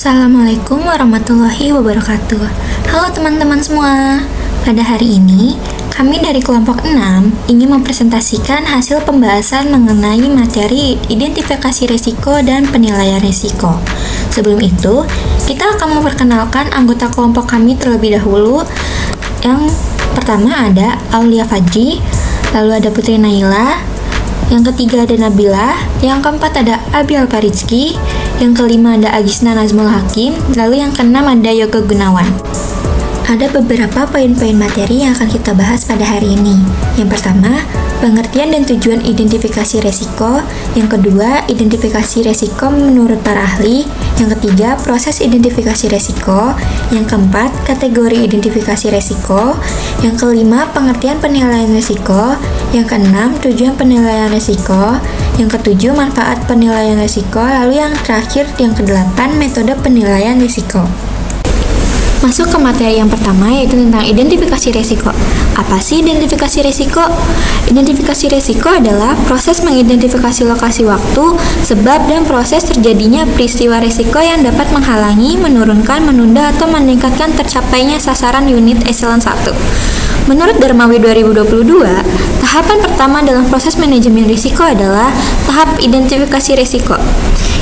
Assalamualaikum warahmatullahi wabarakatuh. Halo teman-teman semua. Pada hari ini, kami dari kelompok 6 ingin mempresentasikan hasil pembahasan mengenai materi identifikasi risiko dan penilaian risiko. Sebelum itu, kita akan memperkenalkan anggota kelompok kami terlebih dahulu. Yang pertama ada Aulia Fajri, lalu ada Putri Naila, yang ketiga ada Nabila, yang keempat ada Abi Alparizki, yang kelima ada Agisna Nazmul Hakim, lalu yang keenam ada Yoga Gunawan. Ada beberapa poin-poin materi yang akan kita bahas pada hari ini. Yang pertama, pengertian dan tujuan identifikasi resiko. Yang kedua, identifikasi resiko menurut para ahli. Yang ketiga, proses identifikasi resiko. Yang keempat, kategori identifikasi resiko. Yang kelima, pengertian penilaian resiko. Yang keenam, tujuan penilaian resiko. Yang ketujuh, manfaat penilaian risiko. Lalu yang terakhir, yang kedelapan, metode penilaian risiko. Masuk ke materi yang pertama, yaitu tentang identifikasi risiko. Apa sih identifikasi risiko? Identifikasi risiko adalah proses mengidentifikasi lokasi waktu, sebab dan proses terjadinya peristiwa risiko yang dapat menghalangi, menurunkan, menunda, atau meningkatkan tercapainya sasaran unit eselon 1. Menurut Darmawi 2022, tahapan pertama dalam proses manajemen risiko adalah tahap identifikasi risiko.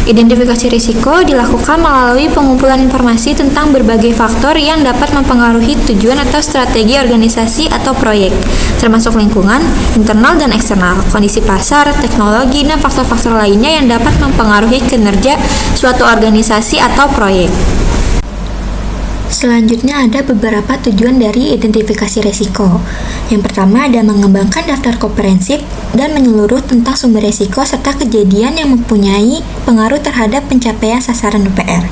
Identifikasi risiko dilakukan melalui pengumpulan informasi tentang berbagai faktor yang dapat mempengaruhi tujuan atau strategi organisasi atau proyek, termasuk lingkungan, internal dan eksternal, kondisi pasar, teknologi, dan faktor-faktor lainnya yang dapat mempengaruhi kinerja suatu organisasi atau proyek. Selanjutnya ada beberapa tujuan dari identifikasi risiko. Yang pertama ada mengembangkan daftar komprehensif dan menyeluruh tentang sumber risiko serta kejadian yang mempunyai pengaruh terhadap pencapaian sasaran UPR.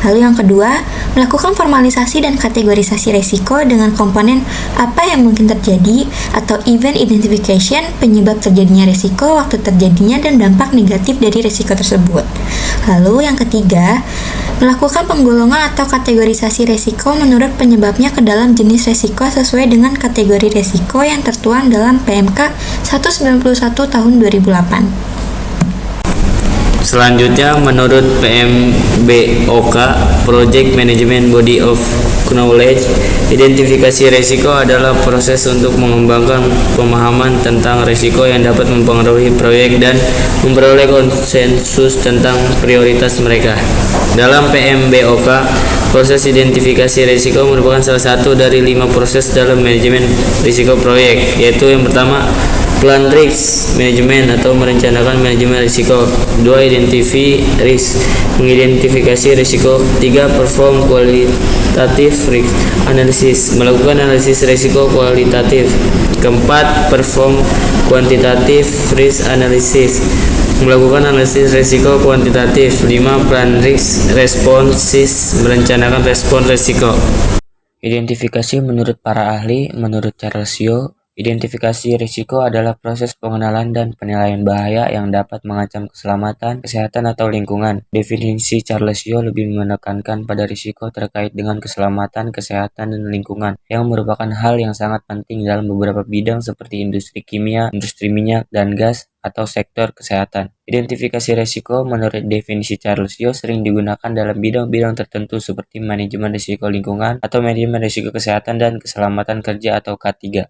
Lalu yang kedua, melakukan formalisasi dan kategorisasi risiko dengan komponen apa yang mungkin terjadi atau event identification, penyebab terjadinya risiko, waktu terjadinya, dan dampak negatif dari risiko tersebut. Lalu yang ketiga, melakukan penggolongan atau kategorisasi risiko menurut penyebabnya ke dalam jenis risiko sesuai dengan kategori risiko yang tertuang dalam PMK 191 tahun 2008. Selanjutnya, menurut PMBOK, Project Management Body of Knowledge, identifikasi risiko adalah proses untuk mengembangkan pemahaman tentang risiko yang dapat mempengaruhi proyek dan memperoleh konsensus tentang prioritas mereka. Dalam PMBOK, proses identifikasi risiko merupakan salah satu dari 5 proses dalam manajemen risiko proyek, yaitu yang pertama, plan risk management atau merencanakan manajemen risiko. 2. Identify risk, mengidentifikasi risiko. 3. Perform qualitative risk analysis, melakukan analisis risiko kualitatif. 4. Perform quantitative risk analysis, melakukan analisis risiko kuantitatif. 5. Plan risk responses, merencanakan respon risiko. Identifikasi menurut para ahli. Menurut Charles Yeo, identifikasi risiko adalah proses pengenalan dan penilaian bahaya yang dapat mengancam keselamatan, kesehatan, atau lingkungan. Definisi Charles Yeo lebih menekankan pada risiko terkait dengan keselamatan, kesehatan, dan lingkungan, yang merupakan hal yang sangat penting dalam beberapa bidang seperti industri kimia, industri minyak dan gas, atau sektor kesehatan. Identifikasi risiko menurut definisi Charles Yeo sering digunakan dalam bidang-bidang tertentu seperti manajemen risiko lingkungan atau manajemen risiko kesehatan dan keselamatan kerja atau K3.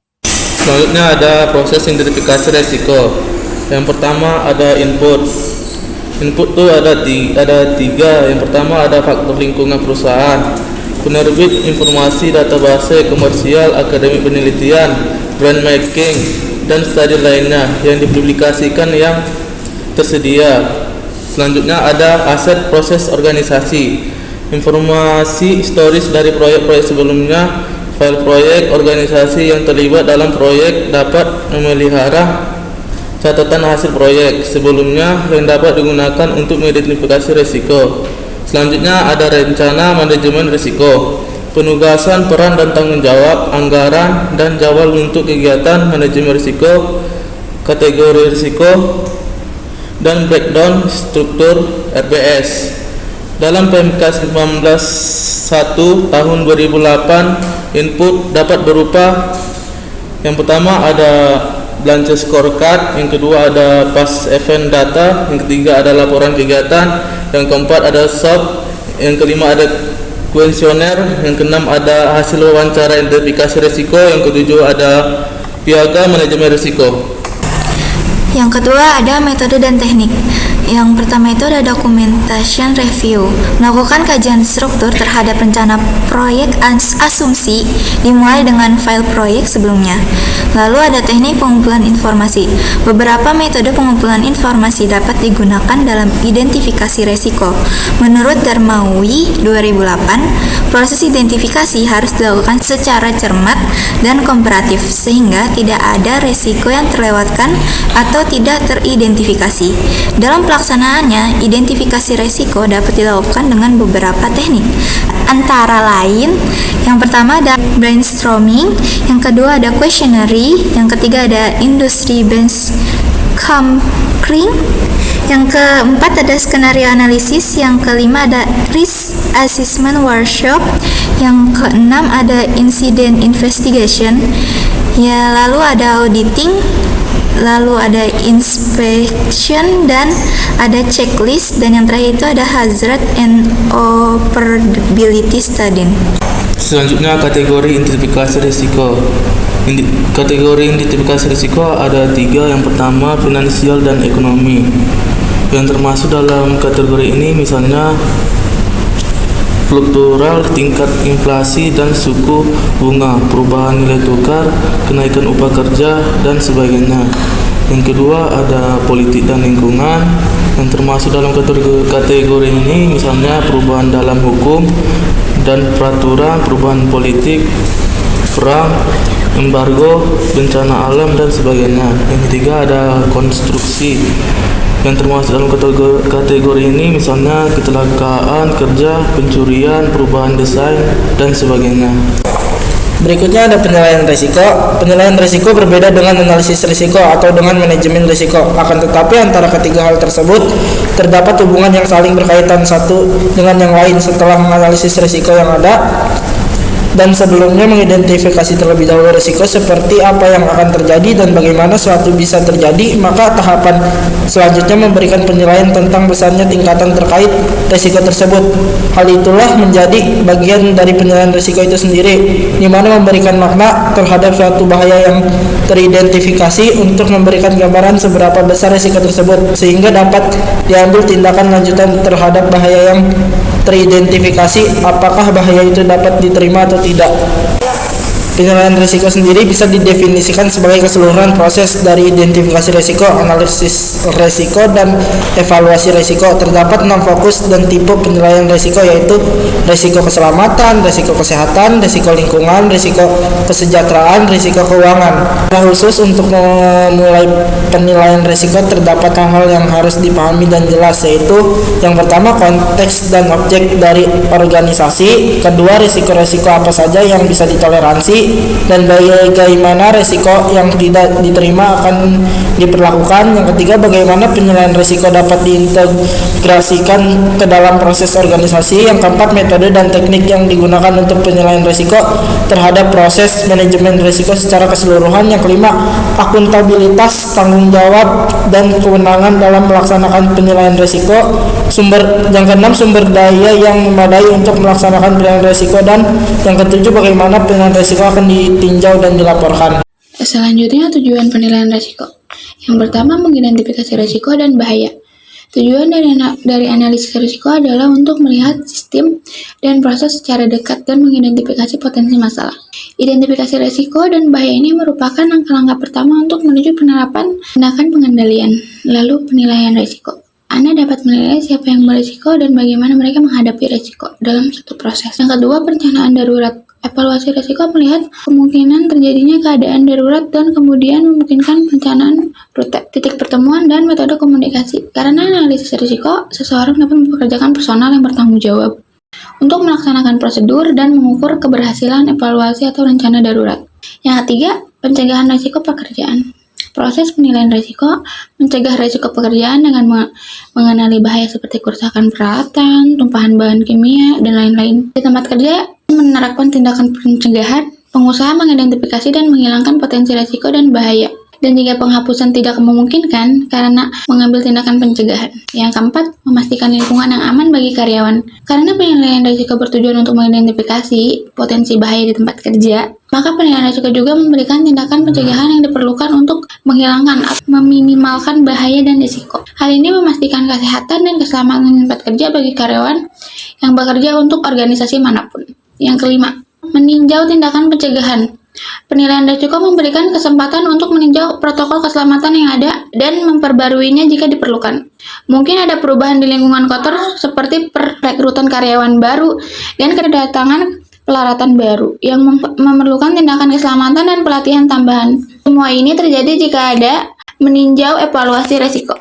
Selanjutnya ada proses identifikasi risiko. Yang pertama ada input. Input itu ada tiga. Yang pertama ada faktor lingkungan perusahaan, penerbit informasi, database komersial, akademik penelitian, brand making, dan studi lainnya yang dipublikasikan yang tersedia. Selanjutnya ada aset proses organisasi, informasi historis dari proyek-proyek sebelumnya. File proyek organisasi yang terlibat dalam proyek dapat memelihara catatan hasil proyek sebelumnya yang dapat digunakan untuk mengidentifikasi risiko. Selanjutnya ada rencana manajemen risiko, penugasan peran dan tanggung jawab, anggaran, dan jadwal untuk kegiatan manajemen risiko, kategori risiko, dan breakdown struktur RBS. Dalam PMK 19.1 tahun 2008, input dapat berupa yang pertama ada belanja scorecard, yang kedua ada past event data, yang ketiga ada laporan kegiatan, yang keempat ada SOP, Yang kelima ada kuesioner. Yang keenam ada hasil wawancara identifikasi risiko. Yang ketujuh ada piagam manajemen risiko. Yang kedua ada metode dan teknik. Yang pertama itu ada documentation review, melakukan kajian struktur terhadap rencana proyek asumsi dimulai dengan file proyek sebelumnya. Lalu ada teknik pengumpulan informasi. Beberapa metode pengumpulan informasi dapat digunakan dalam identifikasi resiko. Menurut Darmawi 2008, proses identifikasi harus dilakukan secara cermat dan komparatif sehingga tidak ada resiko yang terlewatkan atau tidak teridentifikasi. Dalam pelaksanaannya, identifikasi resiko dapat dilakukan dengan beberapa teknik. Antara lain, yang pertama ada brainstorming, yang kedua ada questionnaire, yang ketiga ada industry benchmarking, yang keempat ada skenario analisis, yang kelima ada risk assessment workshop, yang keenam ada incident investigation, ya lalu ada auditing, lalu ada inspection, dan ada checklist, dan yang terakhir itu ada hazard and operability study. Selanjutnya kategori identifikasi risiko. Kategori identifikasi risiko ada 3. Yang pertama finansial dan ekonomi. Yang termasuk dalam kategori ini misalnya fluktual, tingkat inflasi dan suku bunga, perubahan nilai tukar, kenaikan upah kerja, dan sebagainya. Yang kedua ada politik dan lingkungan, yang termasuk dalam kategori ini misalnya perubahan dalam hukum dan peraturan, perubahan politik, perang, embargo, bencana alam, dan sebagainya. Yang ketiga ada konstruksi, yang termasuk dalam kategori ini misalnya kecelakaan kerja, pencurian, perubahan desain, dan sebagainya. Berikutnya ada penilaian risiko. Penilaian risiko berbeda dengan analisis risiko atau dengan manajemen risiko. Akan tetapi antara ketiga hal tersebut terdapat hubungan yang saling berkaitan satu dengan yang lain. Setelah menganalisis risiko yang ada dan sebelumnya mengidentifikasi terlebih dahulu risiko seperti apa yang akan terjadi dan bagaimana suatu bisa terjadi, maka tahapan selanjutnya memberikan penilaian tentang besarnya tingkatan terkait risiko tersebut. Hal itulah menjadi bagian dari penilaian risiko itu sendiri, di mana memberikan makna terhadap suatu bahaya yang teridentifikasi untuk memberikan gambaran seberapa besar risiko tersebut sehingga dapat diambil tindakan lanjutan terhadap bahaya yang teridentifikasi, apakah bahaya itu dapat diterima atau tidak. Penilaian risiko sendiri bisa didefinisikan sebagai keseluruhan proses dari identifikasi risiko, analisis risiko, dan evaluasi risiko. Terdapat 6 fokus dan tipe penilaian risiko, yaitu risiko keselamatan, risiko kesehatan, risiko lingkungan, risiko kesejahteraan, risiko keuangan. Nah, khusus untuk memulai penilaian risiko terdapat hal-hal yang harus dipahami dan jelas, yaitu yang pertama konteks dan objek dari organisasi, kedua risiko-risiko apa saja yang bisa ditoleransi, dan bagaimana risiko yang tidak diterima akan diperlakukan. Yang ketiga, bagaimana penilaian risiko dapat diintegrasikan ke dalam proses organisasi. Yang keempat, metode dan teknik yang digunakan untuk penilaian risiko terhadap proses manajemen risiko secara keseluruhan. Yang kelima, akuntabilitas, tanggung jawab, dan kewenangan dalam melaksanakan penilaian risiko. Yang keenam, sumber daya yang memadai untuk melaksanakan penilaian risiko. Dan yang ketujuh, bagaimana penilaian risiko akan ditinjau dan dilaporkan. Selanjutnya, tujuan penilaian risiko. Yang pertama, mengidentifikasi risiko dan bahaya. Tujuan dari analisis risiko adalah untuk melihat sistem dan proses secara dekat dan mengidentifikasi potensi masalah. Identifikasi risiko dan bahaya ini merupakan langkah-langkah pertama untuk menuju penerapan tindakan pengendalian. Lalu, penilaian risiko. Anda dapat menilai siapa yang berisiko dan bagaimana mereka menghadapi risiko dalam suatu proses. Yang kedua, perencanaan darurat. Evaluasi risiko melihat kemungkinan terjadinya keadaan darurat dan kemudian memungkinkan perencanaan rute, titik pertemuan, dan metode komunikasi. Karena analisis risiko, seseorang dapat mempekerjakan personal yang bertanggung jawab untuk melaksanakan prosedur dan mengukur keberhasilan evaluasi atau rencana darurat. Yang ketiga, pencegahan risiko pekerjaan. Proses penilaian risiko mencegah risiko pekerjaan dengan mengenali bahaya seperti kerusakan peralatan, tumpahan bahan kimia, dan lain-lain. Di tempat kerja, menerapkan tindakan pencegahan, pengusaha mengidentifikasi dan menghilangkan potensi risiko dan bahaya. Dan jika penghapusan tidak memungkinkan karena mengambil tindakan pencegahan. Yang keempat, memastikan lingkungan yang aman bagi karyawan. Karena penilaian risiko bertujuan untuk mengidentifikasi potensi bahaya di tempat kerja, maka penilaian risiko juga memberikan tindakan pencegahan yang diperlukan untuk menghilangkan atau meminimalkan bahaya dan risiko. Hal ini memastikan kesehatan dan keselamatan tempat kerja bagi karyawan yang bekerja untuk organisasi manapun. Yang kelima, meninjau tindakan pencegahan. Penilaian risiko memberikan kesempatan untuk meninjau protokol keselamatan yang ada dan memperbaruinya jika diperlukan. Mungkin ada perubahan di lingkungan kotor seperti perekrutan karyawan baru dan kedatangan peralatan baru yang memerlukan tindakan keselamatan dan pelatihan tambahan. Semua ini terjadi jika ada meninjau evaluasi risiko.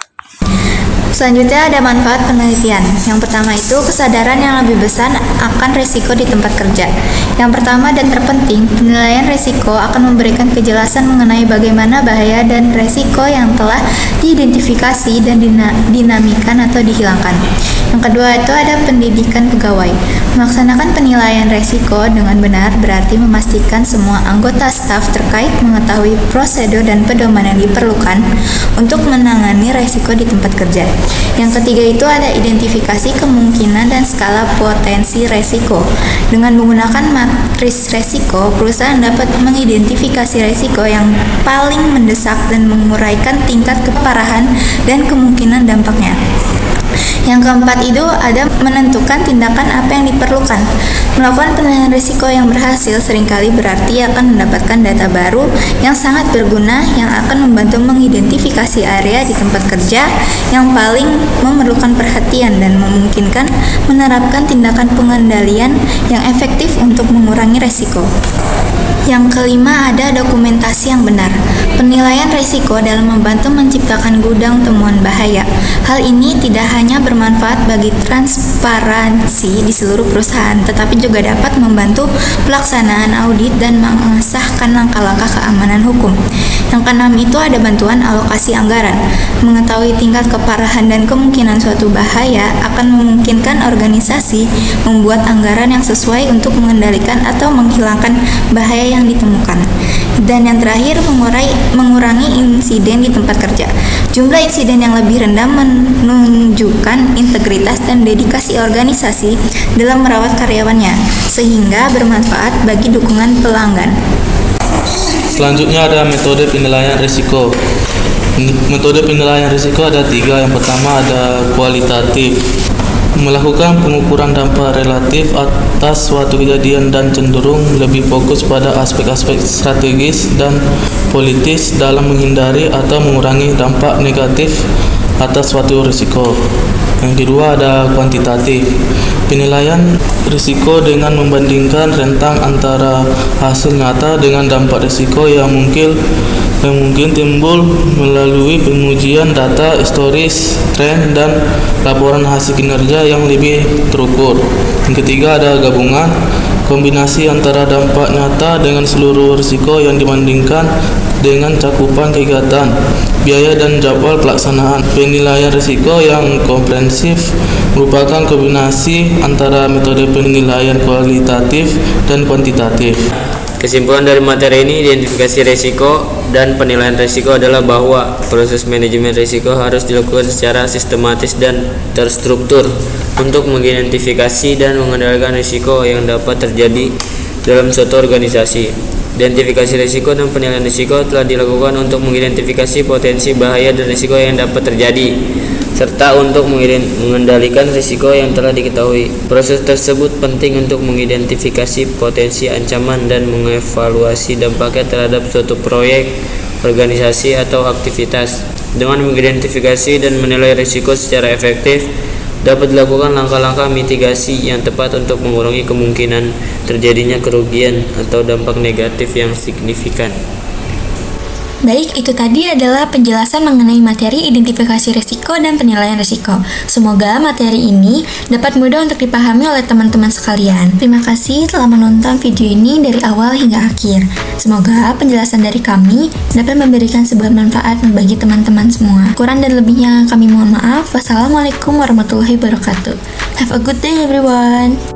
Selanjutnya ada manfaat penelitian. Yang pertama itu kesadaran yang lebih besar akan risiko di tempat kerja. Yang pertama dan terpenting, penilaian risiko akan memberikan kejelasan mengenai bagaimana bahaya dan risiko yang telah diidentifikasi dan dinamikan atau dihilangkan. Yang kedua itu ada pendidikan pegawai. Melaksanakan penilaian risiko dengan benar berarti memastikan semua anggota staf terkait mengetahui prosedur dan pedoman yang diperlukan untuk menangani risiko di tempat kerja. Yang ketiga itu ada identifikasi kemungkinan dan skala potensi risiko. Dengan menggunakan matris risiko, perusahaan dapat mengidentifikasi risiko yang paling mendesak dan menguraikan tingkat keparahan dan kemungkinan dampaknya. Yang keempat itu ada menentukan tindakan apa yang diperlukan. Melakukan penilaian risiko yang berhasil seringkali berarti akan mendapatkan data baru yang sangat berguna yang akan membantu mengidentifikasi area di tempat kerja yang paling memerlukan perhatian dan memungkinkan menerapkan tindakan pengendalian yang efektif untuk mengurangi risiko. Yang kelima ada dokumentasi yang benar. Penilaian risiko dalam membantu menciptakan gudang temuan bahaya. Hal ini tidak hanya bermanfaat bagi transparansi di seluruh perusahaan, tetapi juga dapat membantu pelaksanaan audit dan mengesahkan langkah-langkah keamanan hukum. Yang keenam itu ada bantuan alokasi anggaran. Mengetahui tingkat keparahan dan kemungkinan suatu bahaya akan memungkinkan organisasi membuat anggaran yang sesuai untuk mengendalikan atau menghilangkan bahaya yang ditemukan. Dan yang terakhir, mengurangi insiden di tempat kerja. Jumlah insiden yang lebih rendah menunjukkan integritas dan dedikasi organisasi dalam merawat karyawannya, sehingga bermanfaat bagi dukungan pelanggan. Selanjutnya ada metode penilaian risiko. Metode penilaian risiko ada 3. Yang pertama ada kualitatif. Melakukan pengukuran dampak relatif atas suatu kejadian dan cenderung lebih fokus pada aspek-aspek strategis dan politis dalam menghindari atau mengurangi dampak negatif atas suatu risiko. Yang kedua ada kuantitatif. Penilaian risiko dengan membandingkan rentang antara hasil nyata dengan dampak risiko yang mungkin timbul melalui pengujian data historis, tren, dan laporan hasil kinerja yang lebih terukur. Yang ketiga ada gabungan, kombinasi antara dampak nyata dengan seluruh risiko yang dibandingkan dengan cakupan kegiatan, biaya, dan jadwal pelaksanaan. Penilaian risiko yang komprehensif merupakan kombinasi antara metode penilaian kualitatif dan kuantitatif. Kesimpulan dari materi ini, identifikasi risiko dan penilaian risiko adalah bahwa proses manajemen risiko harus dilakukan secara sistematis dan terstruktur untuk mengidentifikasi dan mengendalikan risiko yang dapat terjadi dalam suatu organisasi. Identifikasi risiko dan penilaian risiko telah dilakukan untuk mengidentifikasi potensi bahaya dan risiko yang dapat terjadi, serta untuk mengendalikan risiko yang telah diketahui. Proses tersebut penting untuk mengidentifikasi potensi ancaman dan mengevaluasi dampaknya terhadap suatu proyek, organisasi, atau aktivitas. Dengan mengidentifikasi dan menilai risiko secara efektif, dapat dilakukan langkah-langkah mitigasi yang tepat untuk mengurangi kemungkinan terjadinya kerugian atau dampak negatif yang signifikan. Baik, itu tadi adalah penjelasan mengenai materi identifikasi risiko dan penilaian risiko. Semoga materi ini dapat mudah untuk dipahami oleh teman-teman sekalian. Terima kasih telah menonton video ini dari awal hingga akhir. Semoga penjelasan dari kami dapat memberikan sebuah manfaat bagi teman-teman semua. Kurang dan lebihnya kami mohon maaf. Wassalamualaikum warahmatullahi wabarakatuh. Have a good day everyone.